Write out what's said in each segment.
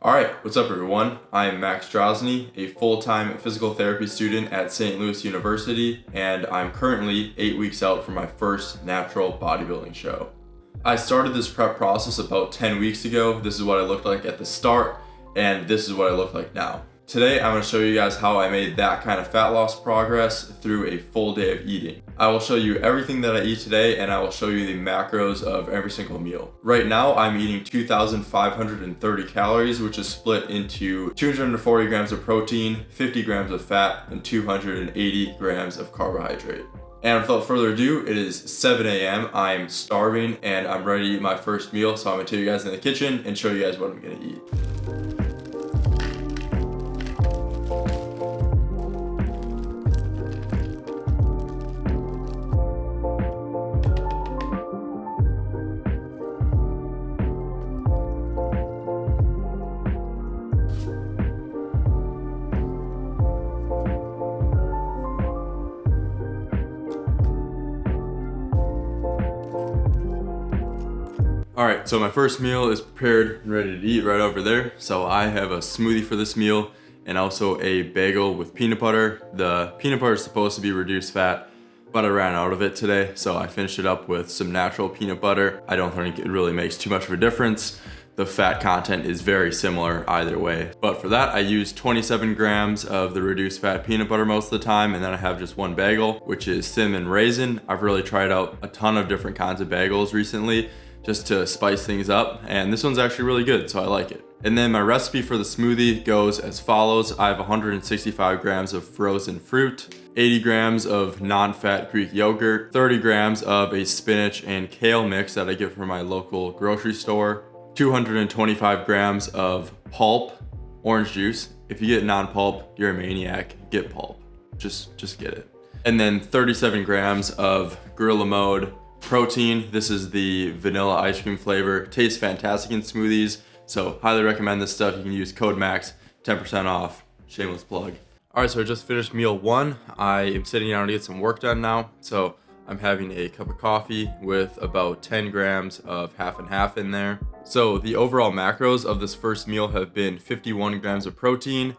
Alright, what's up everyone? I am Max Strazny, a full-time physical therapy student at St. Louis University, and I'm currently 8 weeks out from my first natural bodybuilding show. I started this prep process about 10 weeks ago. This is what I looked like at the start, and this is what I look like now. Today, I'm going to show you guys how I made that kind of fat loss progress through a full day of eating. I will show you everything that I eat today, and I will show you the macros of every single meal. Right now, I'm eating 2,530 calories, which is split into 240 grams of protein, 50 grams of fat, and 280 grams of carbohydrate. And without further ado, it is 7 a.m. I'm starving, and I'm ready to eat my first meal, so I'm going to take you guys in the kitchen and show you guys what I'm going to eat. Alright, so my first meal is prepared and ready to eat right over there. So I have a smoothie for this meal and also a bagel with peanut butter. The peanut butter is supposed to be reduced fat, but I ran out of it today, so I finished it up with some natural peanut butter. I don't think it really makes too much of a difference. The fat content is very similar either way. But for that, I use 27 grams of the reduced fat peanut butter most of the time, and then I have just one bagel, which is cinnamon raisin. I've really tried out a ton of different kinds of bagels recently, just to spice things up, and this one's actually really good, so I like it. And then my recipe for the smoothie goes as follows. I have 165 grams of frozen fruit, 80 grams of non-fat Greek yogurt, 30 grams of a spinach and kale mix that I get from my local grocery store, 225 grams of pulp orange juice. If you get non-pulp, you're a maniac. Get pulp, just get it. And then 37 grams of Gorilla Mode protein. This is the vanilla ice cream flavor. Tastes fantastic in smoothies, so highly recommend this stuff. You can use code MAX, 10% off. Shameless plug. All right, so I just finished meal one. I am sitting down to get some work done now. So I'm having a cup of coffee with about 10 grams of half and half in there. So the overall macros of this first meal have been 51 grams of protein,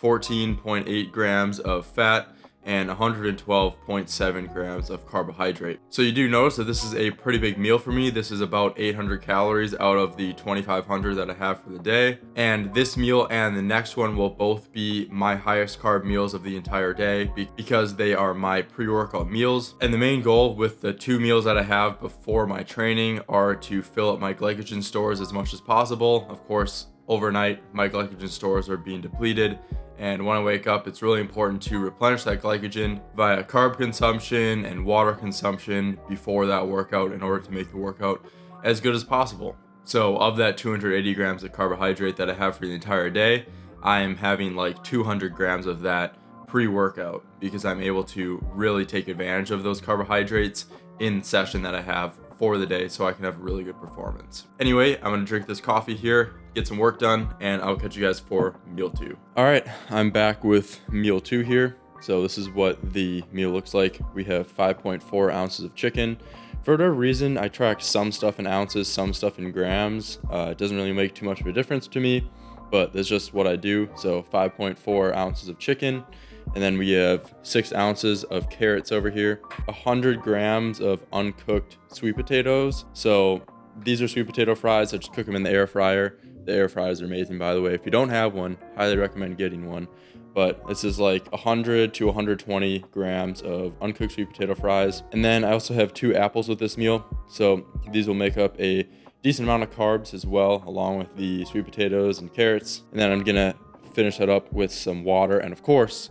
14.8 grams of fat, and 112.7 grams of carbohydrate. So you do notice that this is a pretty big meal for me. This is about 800 calories out of the 2,500 that I have for the day. And this meal and the next one will both be my highest carb meals of the entire day because they are my pre-workout meals. And the main goal with the two meals that I have before my training are to fill up my glycogen stores as much as possible. Of course, overnight, my glycogen stores are being depleted. And when I wake up, it's really important to replenish that glycogen via carb consumption and water consumption before that workout in order to make the workout as good as possible. So of that 280 grams of carbohydrate that I have for the entire day, I am having like 200 grams of that pre-workout because I'm able to really take advantage of those carbohydrates in the session that I have for the day so I can have a really good performance. Anyway, I'm gonna drink this coffee here, get some work done, and I'll catch you guys for meal two. All right, I'm back with meal two here. So this is what the meal looks like. We have 5.4 ounces of chicken. For whatever reason, I track some stuff in ounces, some stuff in grams. It doesn't really make too much of a difference to me, but that's just what I do. So 5.4 ounces of chicken. And then we have 6 ounces of carrots over here, 100 grams of uncooked sweet potatoes. So these are sweet potato fries. I just cook them in the air fryer. The air fryers are amazing, by the way. If you don't have one, highly recommend getting one. But this is like 100 to 120 grams of uncooked sweet potato fries. And then I also have 2 apples with this meal. So these will make up a decent amount of carbs as well, along with the sweet potatoes and carrots. And then I'm gonna finish that up with some water. And of course,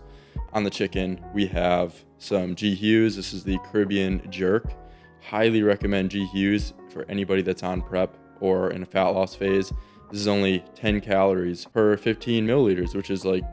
on the chicken, we have some G Hughes. This is the Caribbean jerk. Highly recommend G Hughes for anybody that's on prep or in a fat loss phase. This is only 10 calories per 15 milliliters, which is like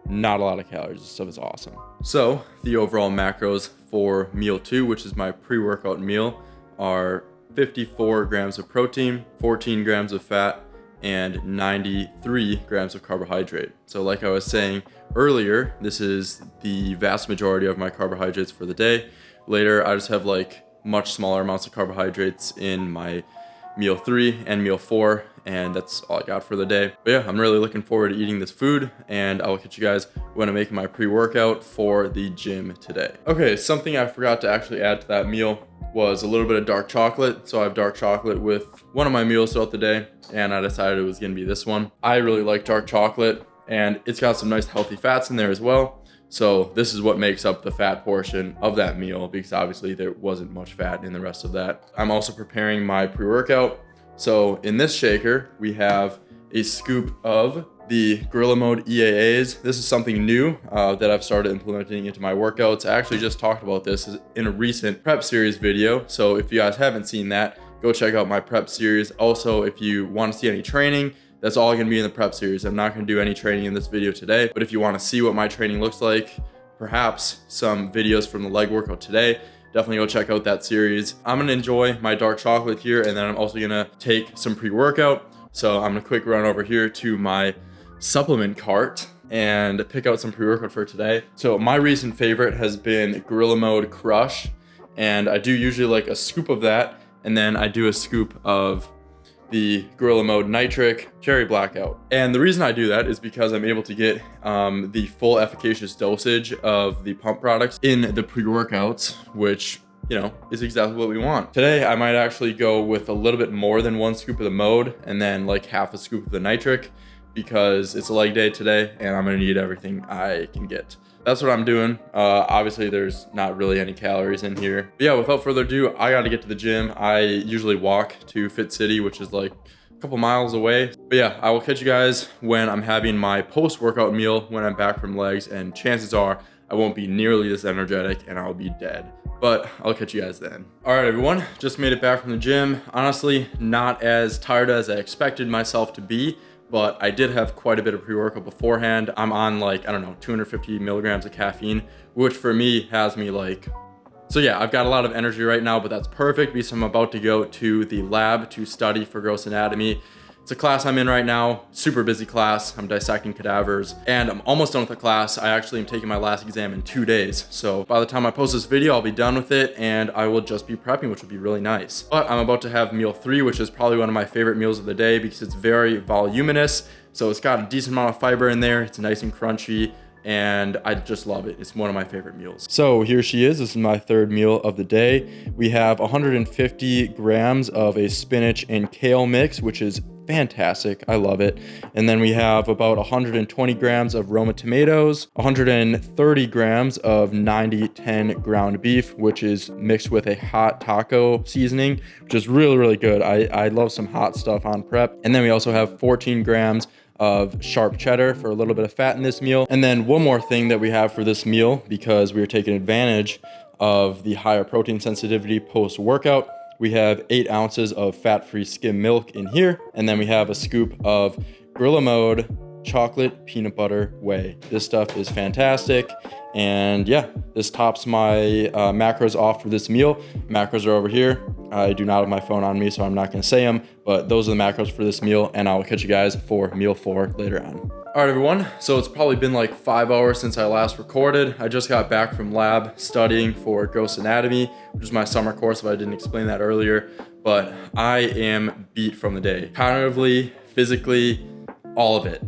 not a lot of calories. This stuff is awesome. So the overall macros for meal two, which is my pre-workout meal, are 54 grams of protein, 14 grams of fat, and 93 grams of carbohydrate. So like I was saying earlier, this is the vast majority of my carbohydrates for the day. Later, I just have like much smaller amounts of carbohydrates in my meal 3 and meal 4, and that's all I got for the day. But yeah, I'm really looking forward to eating this food, and I will catch you guys when I'm making my pre-workout for the gym today. Okay, something I forgot to actually add to that meal was a little bit of dark chocolate. So I have dark chocolate with one of my meals throughout the day, and I decided it was gonna be this one. I really like dark chocolate, and it's got some nice healthy fats in there as well. So this is what makes up the fat portion of that meal, because obviously there wasn't much fat in the rest of that. I'm also preparing my pre-workout. So in this shaker, we have a scoop of the Gorilla Mode EAAs. This is something new that I've started implementing into my workouts. I actually just talked about this in a recent prep series video. So if you guys haven't seen that, go check out my prep series. Also, if you want to see any training, that's all gonna be in the prep series. I'm not gonna do any training in this video today, but if you wanna see what my training looks like, perhaps some videos from the leg workout today, definitely go check out that series. I'm gonna enjoy my dark chocolate here, and then I'm also gonna take some pre-workout. So I'm gonna quick run over here to my supplement cart and pick out some pre-workout for today. So my recent favorite has been Gorilla Mode Crush, and I do usually like a scoop of that, and then I do a scoop of the Gorilla Mode Nitric Cherry Blackout. And the reason I do that is because I'm able to get the full efficacious dosage of the pump products in the pre-workouts, which, you know, is exactly what we want. Today, I might actually go with a little bit more than one scoop of the Mode and then like half a scoop of the Nitric, because it's a leg day today and I'm gonna need everything I can get. That's what I'm doing. Obviously there's not really any calories in here. But yeah, without further ado, I gotta get to the gym. I usually walk to Fit City, which is like a couple miles away. But yeah, I will catch you guys when I'm having my post-workout meal when I'm back from legs, and chances are I won't be nearly this energetic and I'll be dead. But I'll catch you guys then. All right, everyone, just made it back from the gym. Honestly, not as tired as I expected myself to be, but I did have quite a bit of pre-workout beforehand. I'm on like, I don't know, 250 milligrams of caffeine, which for me has me like, so yeah, I've got a lot of energy right now, but that's perfect because I'm about to go to the lab to study for gross anatomy. It's a class I'm in right now, super busy class. I'm dissecting cadavers, and I'm almost done with the class. I actually am taking my last exam in 2 days. So by the time I post this video, I'll be done with it, and I will just be prepping, which will be really nice. But I'm about to have meal 3, which is probably one of my favorite meals of the day because it's very voluminous. So it's got a decent amount of fiber in there. It's nice and crunchy, and I just love it. It's one of my favorite meals. So here she is. This is my third meal of the day. We have 150 grams of a spinach and kale mix, which is fantastic. I love it. And then we have about 120 grams of Roma tomatoes, 130 grams of 90-10 ground beef, which is mixed with a hot taco seasoning, which is really, really good. I love some hot stuff on prep. And then we also have 14 grams of sharp cheddar for a little bit of fat in this meal. And then one more thing that we have for this meal, because we are taking advantage of the higher protein sensitivity post-workout, we have 8 ounces of fat-free skim milk in here. And then we have a scoop of Gorilla Mode chocolate peanut butter whey. This stuff is fantastic. And yeah, this tops my macros off for this meal. Macros are over here. I do not have my phone on me, so I'm not gonna say them, but those are the macros for this meal, and I'll catch you guys for meal 4 later on. All right, everyone, so it's probably been like 5 hours since I last recorded. I just got back from lab studying for gross anatomy, which is my summer course, if I didn't explain that earlier, but I am beat from the day. Cognitively, physically, all of it.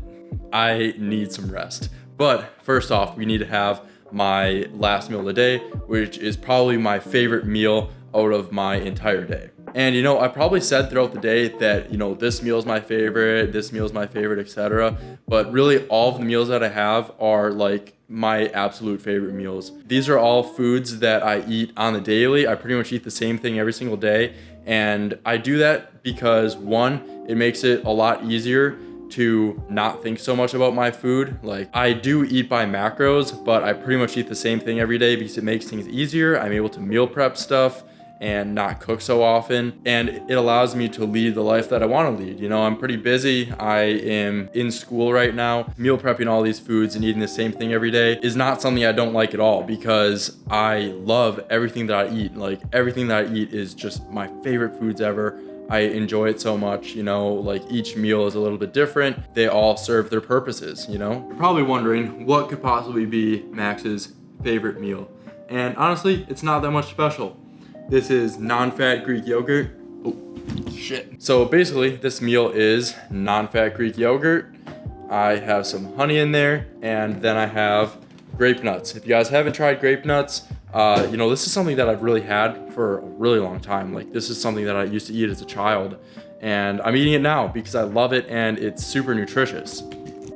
I need some rest. But first off, we need to have my last meal of the day, which is probably my favorite meal out of my entire day. And you know, I probably said throughout the day that, you know, this meal is my favorite, this meal is my favorite, etc. But really all of the meals that I have are like my absolute favorite meals. These are all foods that I eat on the daily. I pretty much eat the same thing every single day. And I do that because, one, it makes it a lot easier to not think so much about my food. Like, I do eat by macros, but I pretty much eat the same thing every day because it makes things easier. I'm able to meal prep stuff and not cook so often, and it allows me to lead the life that I want to lead. You know, I'm pretty busy. I am in school right now. Meal prepping all these foods and eating the same thing every day is not something I don't like at all, because I love everything that I eat. Like, everything that I eat is just my favorite foods ever. I enjoy it so much, you know, like each meal is a little bit different. They all serve their purposes, you know? You're probably wondering what could possibly be Max's favorite meal. And honestly, it's not that much special. This is non-fat Greek yogurt Shit. So basically, this meal is non-fat Greek yogurt. I have some honey in there, and then I have grape nuts. If you guys haven't tried grape nuts, this is something that I've really had for a really long time. Like, this is something that I used to eat as a child, and I'm eating it now because I love it and it's super nutritious.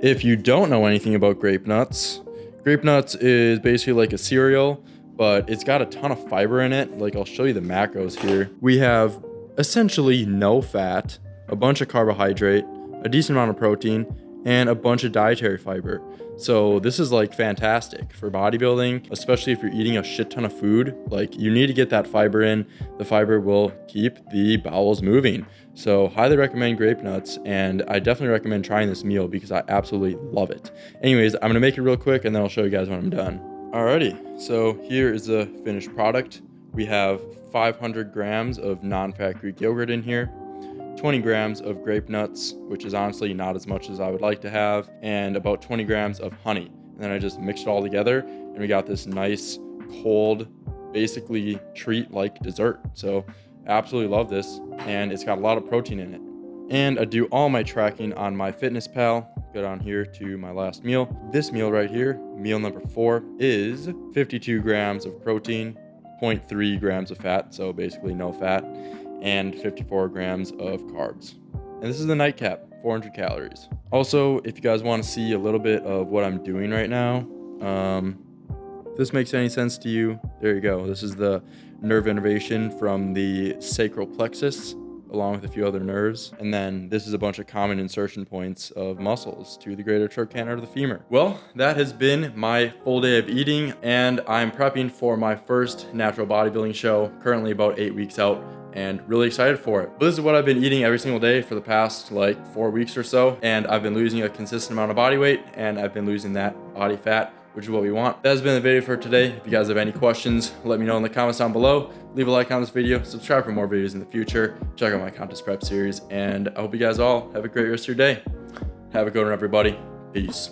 If you don't know anything about grape nuts is basically like a cereal, but it's got a ton of fiber in it. Like, I'll show you the macros here. We have essentially no fat, a bunch of carbohydrate, a decent amount of protein, and a bunch of dietary fiber. So this is like fantastic for bodybuilding, especially if you're eating a shit ton of food. Like, you need to get that fiber in. The fiber will keep the bowels moving. So highly recommend grape nuts, and I definitely recommend trying this meal because I absolutely love it. Anyways, I'm gonna make it real quick and then I'll show you guys when I'm done. Alrighty, so here is the finished product. We have 500 grams of non-fat Greek yogurt in here, 20 grams of grape nuts, which is honestly not as much as I would like to have, and about 20 grams of honey. And then I just mixed it all together, and we got this nice, cold, basically treat-like dessert. So absolutely love this, and it's got a lot of protein in it. And I do all my tracking on MyFitnessPal. Go down here to my last meal. This meal right here, meal number 4, is 52 grams of protein, 0.3 grams of fat, so basically no fat, and 54 grams of carbs. And this is the nightcap, 400 calories. Also, if you guys want to see a little bit of what I'm doing right now, if this makes any sense to you, there you go. This is the nerve innervation from the sacral plexus, along with a few other nerves. And then this is a bunch of common insertion points of muscles to the greater trochanter of the femur. Well, that has been my full day of eating, and I'm prepping for my first natural bodybuilding show, currently about 8 weeks out, and really excited for it. But this is what I've been eating every single day for the past 4 weeks or so, and I've been losing a consistent amount of body weight, and I've been losing that body fat, which is what we want. That has been the video for today. If you guys have any questions, let me know in the comments down below. Leave a like on this video, subscribe for more videos in the future, check out my contest prep series, and I hope you guys all have a great rest of your day. Have a good one, everybody. Peace.